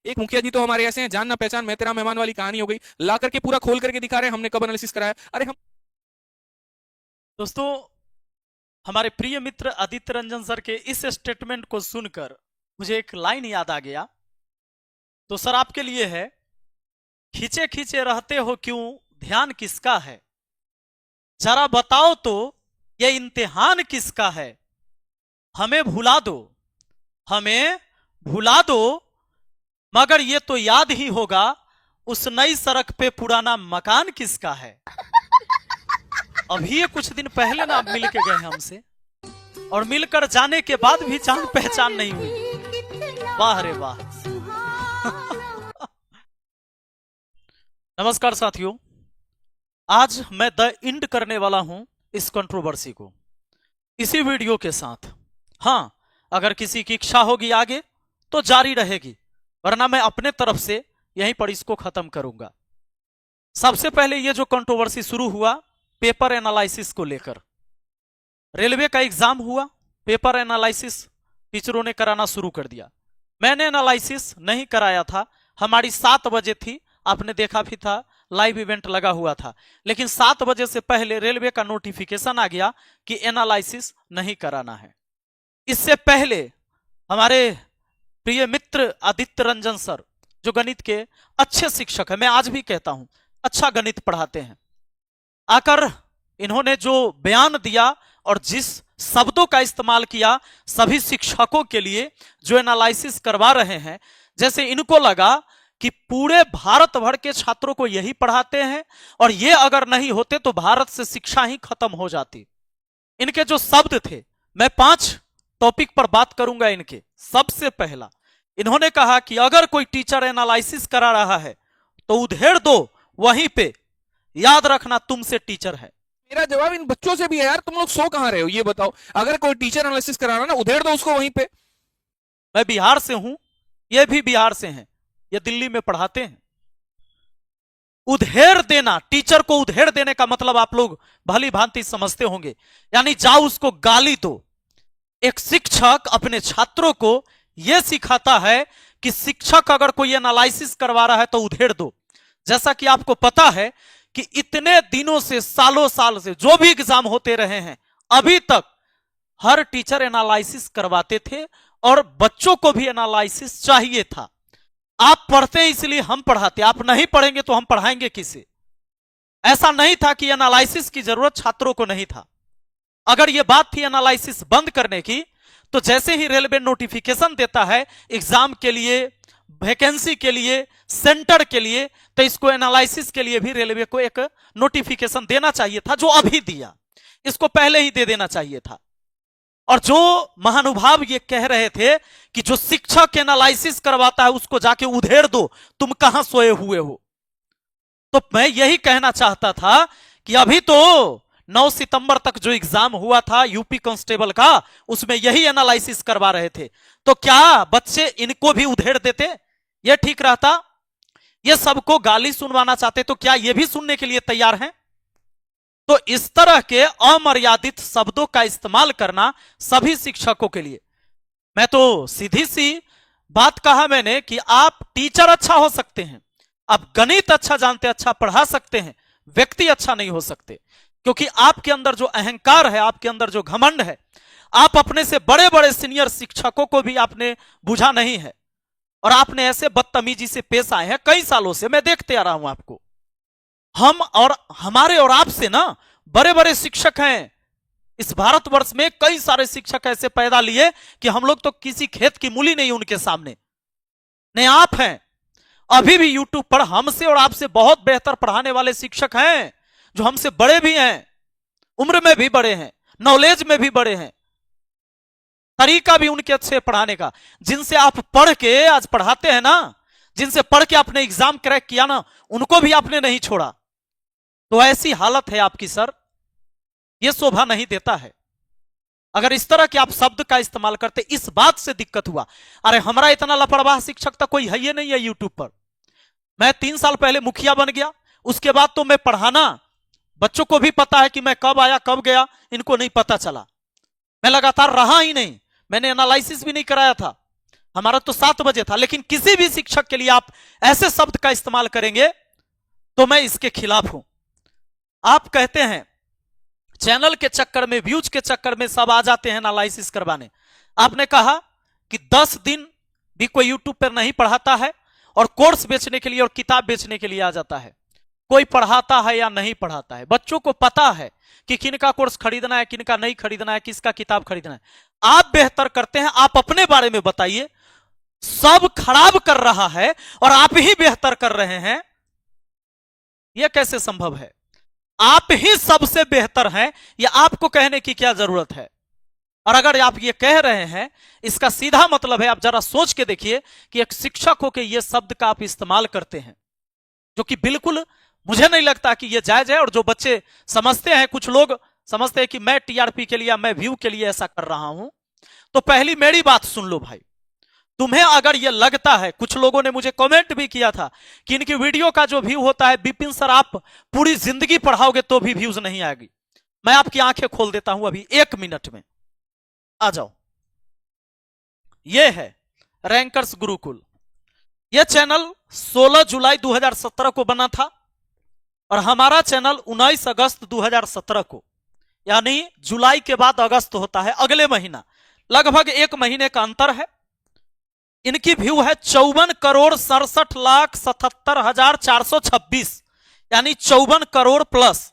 एक मुखिया जी तो हमारे ऐसे हैं, जान ना पहचान मैं तेरा मेहमान वाली कहानी हो गई, ला करके पूरा खोल करके दिखा रहे हैं हमने कब एनालिसिस कराया। अरे हम दोस्तों, हमारे प्रिय मित्र आदित्य रंजन सर के इस स्टेटमेंट को सुनकर मुझे एक लाइन याद आ गया। तो सर आपके लिए है, खींचे खींचे रहते हो क्यों, ध्यान किसका है, जरा बताओ तो ये इम्तिहान किसका है। हमें भुला दो, हमें भुला दो, मगर ये तो याद ही होगा उस नई सड़क पे पुराना मकान किसका है। अभी ये कुछ दिन पहले ना आप मिल के गए हमसे, और मिलकर जाने के बाद भी जान पहचान नहीं हुई। वाह रे वाह। नमस्कार साथियों, आज मैं द इंड करने वाला हूं इस कंट्रोवर्सी को इसी वीडियो के साथ। हां, अगर किसी की इच्छा होगी आगे तो जारी रहेगी, वरना मैं अपने तरफ से यहीं पर इसको खत्म करूंगा। सबसे पहले ये जो कंट्रोवर्सी शुरू हुआ पेपर एनालिसिस को लेकर, रेलवे का एग्जाम हुआ, पेपर एनालिसिस टीचरों ने कराना शुरू कर दिया। मैंने एनालिसिस नहीं कराया था, हमारी 7 बजे थी, आपने देखा भी था, लाइव इवेंट लगा हुआ था। लेकिन 7 बजे से पहले रेलवे का नोटिफिकेशन आ गया कि एनालिसिस नहीं कराना है। इससे पहले हमारे प्रिय मित्र आदित्य रंजन सर, जो गणित के अच्छे शिक्षक है, मैं आज भी कहता हूं अच्छा गणित पढ़ाते हैं, आकर इन्होंने जो बयान दिया और जिस शब्दों का इस्तेमाल किया सभी शिक्षकों के लिए जो एनालिसिस करवा रहे हैं, जैसे इनको लगा कि पूरे भारत भर के छात्रों को यही पढ़ाते हैं और ये अगर नहीं होते तो भारत से शिक्षा ही खत्म हो जाती। इनके जो शब्द थे, मैं 5 टॉपिक पर बात करूंगा इनके। सबसे पहला, इन्होंने कहा कि अगर कोई टीचर एनालिसिस करा रहा है तो उधेड़ दो वहीं पे, याद रखना तुमसे टीचर है। मेरा जवाब इन बच्चों से भी है यार, तुम लोग सो कहां रहे हो ये बताओ। अगर कोई टीचर एनालिसिस करा रहा ना, उधेड़ दो उसको वहीं पे। मैं बिहार से हूं, ये भी बिहार से हैं, ये दिल्ली में पढ़ाते हैं। उधेड़ देना, टीचर को उधेड़ देने का मतलब आप लोग भली भांति समझते होंगे, यानी जाओ उसको गाली दो। एक शिक्षक अपने छात्रों को यह सिखाता है कि शिक्षक अगर कोई एनालिसिस करवा रहा है तो उधेड़ दो। जैसा कि आपको पता है कि इतने दिनों से, सालों साल से जो भी एग्जाम होते रहे हैं, अभी तक हर टीचर एनालिसिस करवाते थे और बच्चों को भी एनालिसिस चाहिए था। आप पढ़ते इसलिए हम पढ़ाते, आप नहीं पढ़ेंगे तो हम पढ़ाएंगे किसे। ऐसा नहीं था कि एनालिसिस की जरूरत छात्रों को नहीं था। अगर यह बात थी एनालिसिस बंद करने की, तो जैसे ही रेलवे नोटिफिकेशन देता है एग्जाम के लिए, वैकेंसी के लिए, सेंटर के लिए, तो इसको एनालिसिस के लिए भी रेलवे को एक नोटिफिकेशन देना चाहिए था, जो अभी दिया। इसको पहले ही दे देना चाहिए था। और जो महानुभाव ये कह रहे थे कि जो शिक्षक एनालिसिस करवाता है उसको जाके उधेड़ दो, तुम कहां सोए हुए हो, तो मैं यही कहना चाहता था कि अभी तो 9 सितंबर तक जो एग्जाम हुआ था यूपी कांस्टेबल का, उसमें यही एनालिसिस करवा रहे थे। तो क्या बच्चे इनको भी उधेड़ देते, यह ठीक रहता? ये सबको गाली सुनवाना चाहते तो क्या ये भी सुनने के लिए तैयार हैं? तो इस तरह के अमर्यादित शब्दों का इस्तेमाल करना सभी शिक्षकों के लिए, मैं तो सीधी सी बात कहा मैंने कि आप टीचर अच्छा हो सकते हैं, आप गणित अच्छा जानते, अच्छा पढ़ा सकते हैं, व्यक्ति अच्छा नहीं हो सकते। क्योंकि आपके अंदर जो अहंकार है, आपके अंदर जो घमंड है, आप अपने से बड़े बड़े सीनियर शिक्षकों को भी आपने बुझा नहीं है, और आपने ऐसे बदतमीजी से पेश आए हैं। कई सालों से मैं देखते आ रहा हूं आपको। हम और हमारे और आपसे ना बड़े बड़े शिक्षक हैं इस भारतवर्ष में, कई सारे शिक्षक ऐसे पैदा लिए कि हम लोग तो किसी खेत की मूली नहीं उनके सामने। नहीं, आप हैं। अभी भी यूट्यूब पर हमसे और आपसे बहुत बेहतर पढ़ाने वाले शिक्षक हैं, जो हमसे बड़े भी हैं, उम्र में भी बड़े हैं, नॉलेज में भी बड़े हैं, तरीका भी उनके अच्छे पढ़ाने का। जिनसे आप पढ़ के आज पढ़ाते हैं ना, जिनसे पढ़ के आपने एग्जाम क्रैक किया ना, उनको भी आपने नहीं छोड़ा। तो ऐसी हालत है आपकी सर, यह शोभा नहीं देता है। अगर इस तरह के आप शब्द का इस्तेमाल करते, इस बात से दिक्कत हुआ। अरे हमारा इतना लापरवाह शिक्षक तो कोई है ही नहीं है यूट्यूब पर। मैं 3 साल पहले मुखिया बन गया, उसके बाद तो मैं पढ़ाना, बच्चों को भी पता है कि मैं कब आया कब गया, इनको नहीं पता चला। मैं लगातार रहा ही नहीं, मैंने एनालिसिस भी नहीं कराया था। हमारा तो 7 बजे था, लेकिन किसी भी शिक्षक के लिए आप ऐसे शब्द का इस्तेमाल करेंगे तो मैं इसके खिलाफ हूं। आप कहते हैं चैनल के चक्कर में, व्यूज के चक्कर में सब आ जाते हैं एनालिसिस करवाने। आपने कहा कि 10 दिन भी कोई यूट्यूब पर नहीं पढ़ाता है और कोर्स बेचने के लिए और किताब बेचने के लिए आ जाता है। कोई पढ़ाता है या नहीं पढ़ाता है, बच्चों को पता है कि किनका कोर्स खरीदना है, किनका नहीं खरीदना है, किसका किताब खरीदना है। आप बेहतर करते हैं, आप अपने बारे में बताइए। सब खराब कर रहा है और आप ही बेहतर कर रहे हैं, यह कैसे संभव है? आप ही सबसे बेहतर हैं, यह आपको कहने की क्या जरूरत है? और अगर आप ये कह रहे हैं, इसका सीधा मतलब है, आप जरा सोच के देखिए कि एक शिक्षक होकर यह शब्द का आप इस्तेमाल करते हैं, जो कि बिल्कुल मुझे नहीं लगता कि यह जायज है। और जो बच्चे समझते हैं, कुछ लोग समझते हैं कि मैं टीआरपी के लिए, मैं व्यू के लिए ऐसा कर रहा हूं, तो पहली मेरी बात सुन लो भाई। तुम्हें अगर यह लगता है, कुछ लोगों ने मुझे कमेंट भी किया था कि इनकी वीडियो का जो व्यू होता है, विपिन सर आप पूरी जिंदगी पढ़ाओगे तो भी व्यूज नहीं आएगी। मैं आपकी आंखें खोल देता हूं अभी 1 मिनट में, आ जाओ। यह है रैंकर्स गुरुकुल। यह चैनल 16 जुलाई 2017 को बना था और हमारा चैनल 19 अगस्त 2017 को, यानी जुलाई के बाद अगस्त होता है, अगले महीना, लगभग 1 महीने का अंतर है। इनकी व्यू है 54,67,77,426, यानी 54 करोड़ प्लस।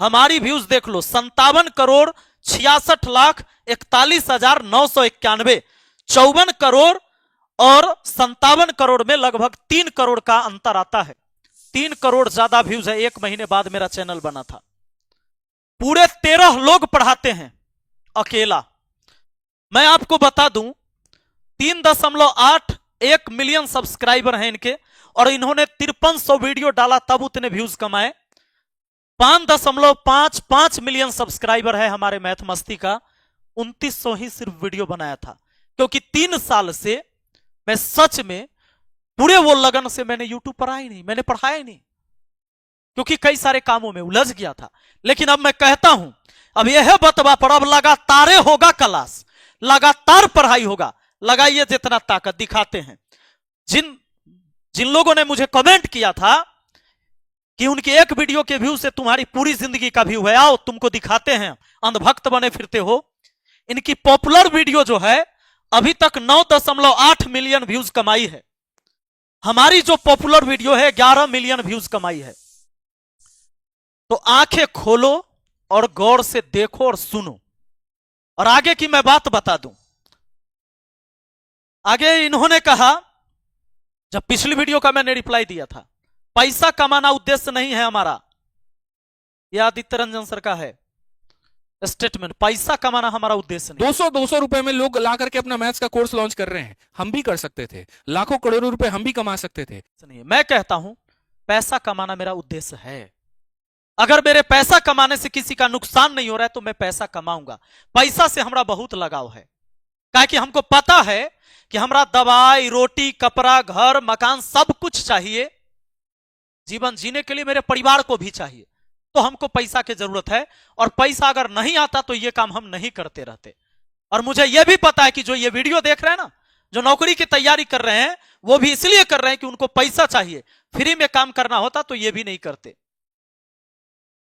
हमारी व्यूज देख लो, 57,61,41,991। 54 करोड़ और 57 करोड़ में लगभग 3 करोड़ का अंतर आता है। 3 करोड़ ज्यादा व्यूज है। 1 महीने बाद मेरा चैनल बना था। पूरे 13 लोग पढ़ाते हैं अकेला। मैं आपको बता दूं, 3.81 मिलियन सब्सक्राइबर हैं इनके, और इन्होंने 5300 वीडियो डाला तब उतने व्यूज कमाए। 5.55 मिलियन सब्सक्राइबर है हमारे मैथ मस्ती का, 2900 ही सिर्फ वीडियो बनाया था। क्योंकि 3 साल से मैं सच में पूरे वो लगन से मैंने यूट्यूब पर ही नहीं, मैंने पढ़ाया ही नहीं, क्योंकि कई सारे कामों में उलझ गया था। लेकिन अब मैं कहता हूं, अब यह बतवा पर अब लगातार होगा क्लास, लगातार पढ़ाई होगा। लगाइए जितना ताकत दिखाते हैं। जिन लोगों ने मुझे कमेंट किया था कि उनके एक वीडियो के व्यू से तुम्हारी पूरी जिंदगी का व्यू है, आओ तुमको दिखाते हैं, अंधभक्त बने फिरते हो। इनकी पॉपुलर वीडियो जो है अभी तक 9.8 मिलियन व्यूज कमाई है। हमारी जो पॉपुलर वीडियो है 11 मिलियन व्यूज कमाई है। तो आंखें खोलो और गौर से देखो और सुनो। और आगे की मैं बात बता दूं। आगे इन्होंने कहा, जब पिछली वीडियो का मैंने रिप्लाई दिया था, पैसा कमाना उद्देश्य नहीं है हमारा। यह आदित्य रंजन सर का है स्टेटमेंट, पैसा कमाना हमारा उद्देश्य नहीं। 200 रुपए में लोग ला करके अपना मैथ्स का कोर्स लॉन्च कर रहे हैं। हम भी कर सकते थे, लाखों करोड़ों रुपए हम भी कमा सकते थे। नहीं, मैं कहता हूं पैसा कमाना मेरा उद्देश्य है। अगर मेरे पैसा कमाने से किसी का नुकसान नहीं हो रहा है तो मैं पैसा कमाऊंगा। पैसा से हमारा बहुत लगाव है, काहे कि हमको पता है कि हमारा दवाई, रोटी, कपड़ा, घर, मकान सब कुछ चाहिए। जीवन जीने के लिए मेरे परिवार को भी चाहिए, तो हमको पैसा की जरूरत है। और पैसा अगर नहीं आता तो ये काम हम नहीं करते रहते। और मुझे यह भी पता है कि जो ये वीडियो देख रहे हैं ना, जो नौकरी की तैयारी कर रहे हैं, वो भी इसलिए कर रहे हैं कि उनको पैसा चाहिए। फ्री में काम करना होता तो ये भी नहीं करते।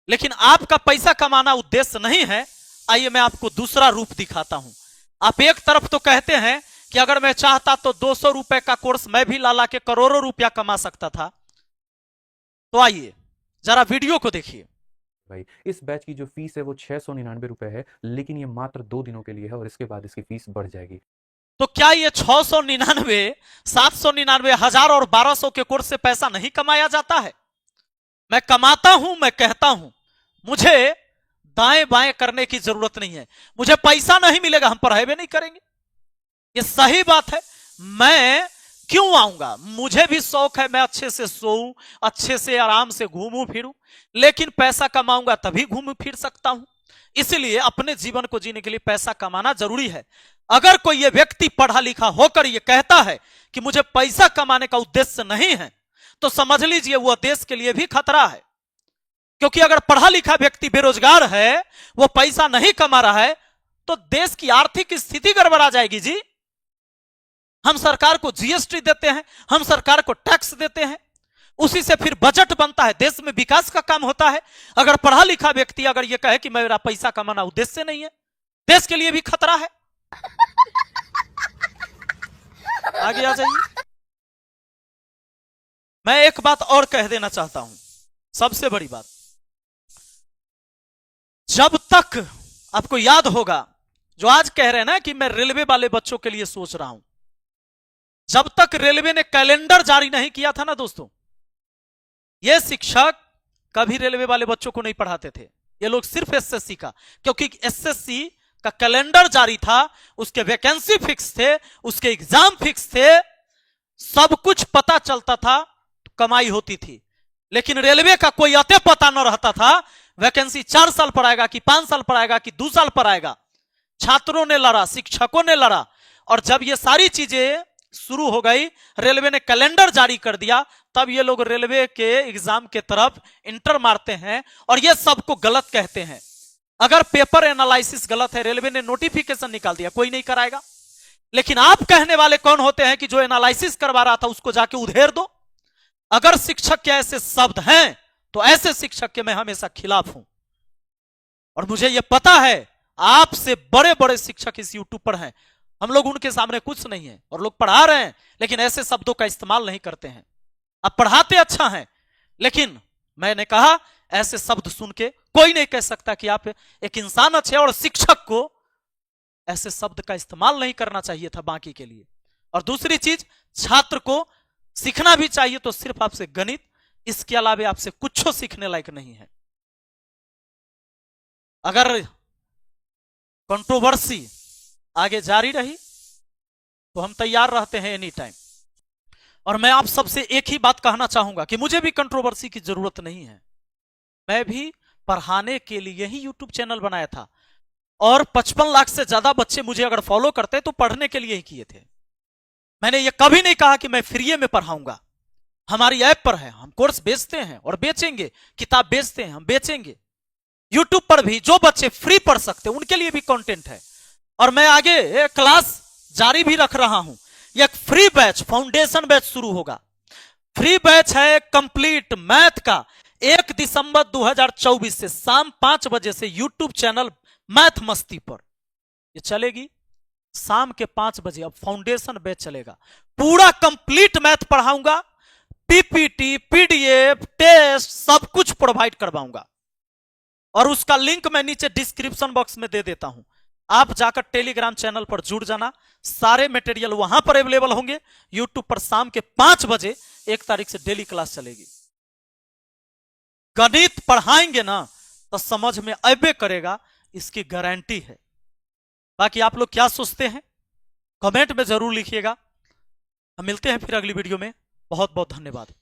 लेकिन आपका पैसा कमाना उद्देश्य नहीं है। आइए मैं आपको दूसरा रूप दिखाता हूं। आप एक तरफ तो कहते हैं कि अगर मैं चाहता तो 200 रुपए का कोर्स मैं भी ला के करोड़ों रुपया कमा सकता था। तो आइए जरा वीडियो को देखिए। भाई इस बैच की जो फीस है वो 699 रुपए है, लेकिन ये मात्र 2 दिनों के लिए है और इसके बाद इसकी फीस बढ़ जाएगी। तो क्या ये 699, 799, 1000 और 1200 के कोर्स से पैसा नहीं कमाया जाता है? मैं कमाता हूं। मैं कहता हूं मुझे दाएं बाएं करने की जरूरत नहीं है। मुझे पैसा नहीं मिलेगा, हम पढ़ाई नहीं करेंगे, ये सही बात है। मैं क्यों आऊंगा? मुझे भी शौक है मैं अच्छे से सोऊं, अच्छे से आराम से घूमूं फिरूं, लेकिन पैसा कमाऊंगा तभी घूम फिर सकता हूं। इसलिए अपने जीवन को जीने के लिए पैसा कमाना जरूरी है। अगर कोई ये व्यक्ति पढ़ा लिखा होकर ये कहता है कि मुझे पैसा कमाने का उद्देश्य नहीं है, तो समझ लीजिए वह देश के लिए भी खतरा है। क्योंकि अगर पढ़ा लिखा व्यक्ति बेरोजगार है, वो पैसा नहीं कमा रहा है, तो देश की आर्थिक स्थिति गड़बड़ा जाएगी जी। हम सरकार को जीएसटी देते हैं, हम सरकार को टैक्स देते हैं, उसी से फिर बजट बनता है, देश में विकास का काम होता है। अगर पढ़ा लिखा व्यक्ति अगर यह कहे कि मेरा पैसा कमाना उद्देश्य नहीं है, देश के लिए भी खतरा है। आगे आ जाइए। मैं एक बात और कह देना चाहता हूं, सबसे बड़ी बात, जब तक आपको याद होगा जो आज कह रहे हैं ना कि मैं रेलवे वाले बच्चों के लिए सोच रहा हूं, जब तक रेलवे ने कैलेंडर जारी नहीं किया था ना दोस्तों, ये शिक्षक कभी रेलवे वाले बच्चों को नहीं पढ़ाते थे। ये लोग सिर्फ एसएससी का, क्योंकि एसएससी का कैलेंडर जारी था, उसके वैकेंसी फिक्स थे, उसके एग्जाम फिक्स थे, सब कुछ पता चलता था, तो कमाई होती थी। लेकिन रेलवे का कोई अते पता न रहता था, वैकेंसी 4 साल पर आएगा कि 5 साल पर आएगा कि 2 साल पर आएगा। छात्रों ने लड़ा, शिक्षकों ने लड़ा, और जब ये सारी चीजें शुरू हो गई, रेलवे ने कैलेंडर जारी कर दिया, तब ये लोग रेलवे के एग्जाम के तरफ इंटर मारते हैं और ये सबको गलत कहते हैं। अगर पेपर एनालिसिस गलत है, रेलवे ने नोटिफिकेशन निकाल दिया, कोई नहीं कराएगा। लेकिन आप कहने वाले कौन होते हैं कि जो एनालिसिस करवा रहा था उसको जाके उधेड़ दो। अगर शिक्षक के ऐसे शब्द हैं तो ऐसे शिक्षक के मैं हमेशा खिलाफ हूं। और मुझे यह पता है आपसे बड़े बड़े शिक्षक इस यूट्यूब पर हैं, हम लोग उनके सामने कुछ नहीं है, और लोग पढ़ा रहे हैं लेकिन ऐसे शब्दों का इस्तेमाल नहीं करते हैं। आप पढ़ाते अच्छा हैं, लेकिन मैंने कहा ऐसे शब्द सुन के कोई नहीं कह सकता कि आप एक इंसान अच्छे, और शिक्षक को ऐसे शब्द का इस्तेमाल नहीं करना चाहिए था बाकी के लिए। और दूसरी चीज, छात्र को सीखना भी चाहिए तो सिर्फ आपसे गणित, इसके अलावे आपसे कुछ सीखने लायक नहीं है। अगर कंट्रोवर्सी आगे जारी रही तो हम तैयार रहते हैं एनी टाइम। और मैं आप सबसे एक ही बात कहना चाहूंगा कि मुझे भी कंट्रोवर्सी की जरूरत नहीं है। मैं भी पढ़ाने के लिए ही यूट्यूब चैनल बनाया था, और 55 लाख से ज्यादा बच्चे मुझे अगर फॉलो करते तो पढ़ने के लिए ही किए थे। मैंने ये कभी नहीं कहा कि मैं फ्री में पढ़ाऊंगा। हमारी ऐप पर है, हम कोर्स बेचते हैं और बेचेंगे, किताब बेचते हैं, हम बेचेंगे। यूट्यूब पर भी जो बच्चे फ्री पढ़ सकते हैं उनके लिए भी कंटेंट है। और मैं आगे क्लास जारी भी रख रहा हूं। एक फ्री बैच, फाउंडेशन बैच शुरू होगा। फ्री बैच है कंप्लीट मैथ का, 1 दिसंबर 2024 से शाम 5 बजे से यूट्यूब चैनल मैथ मस्ती पर ये चलेगी। शाम के 5 बजे अब फाउंडेशन बैच चलेगा। पूरा कंप्लीट मैथ पढ़ाऊंगा, पीपीटी, पीडीएफ, टेस्ट सब कुछ प्रोवाइड करवाऊंगा। और उसका लिंक मैं नीचे डिस्क्रिप्शन बॉक्स में दे देता हूं। आप जाकर टेलीग्राम चैनल पर जुड़ जाना, सारे मटेरियल वहां पर अवेलेबल होंगे। यूट्यूब पर शाम के 5 बजे 1 तारीख से डेली क्लास चलेगी। गणित पढ़ाएंगे ना तो समझ में अबे करेगा, इसकी गारंटी है। बाकी आप लोग क्या सोचते हैं कमेंट में जरूर लिखिएगा। हम मिलते हैं फिर अगली वीडियो में। बहुत बहुत धन्यवाद।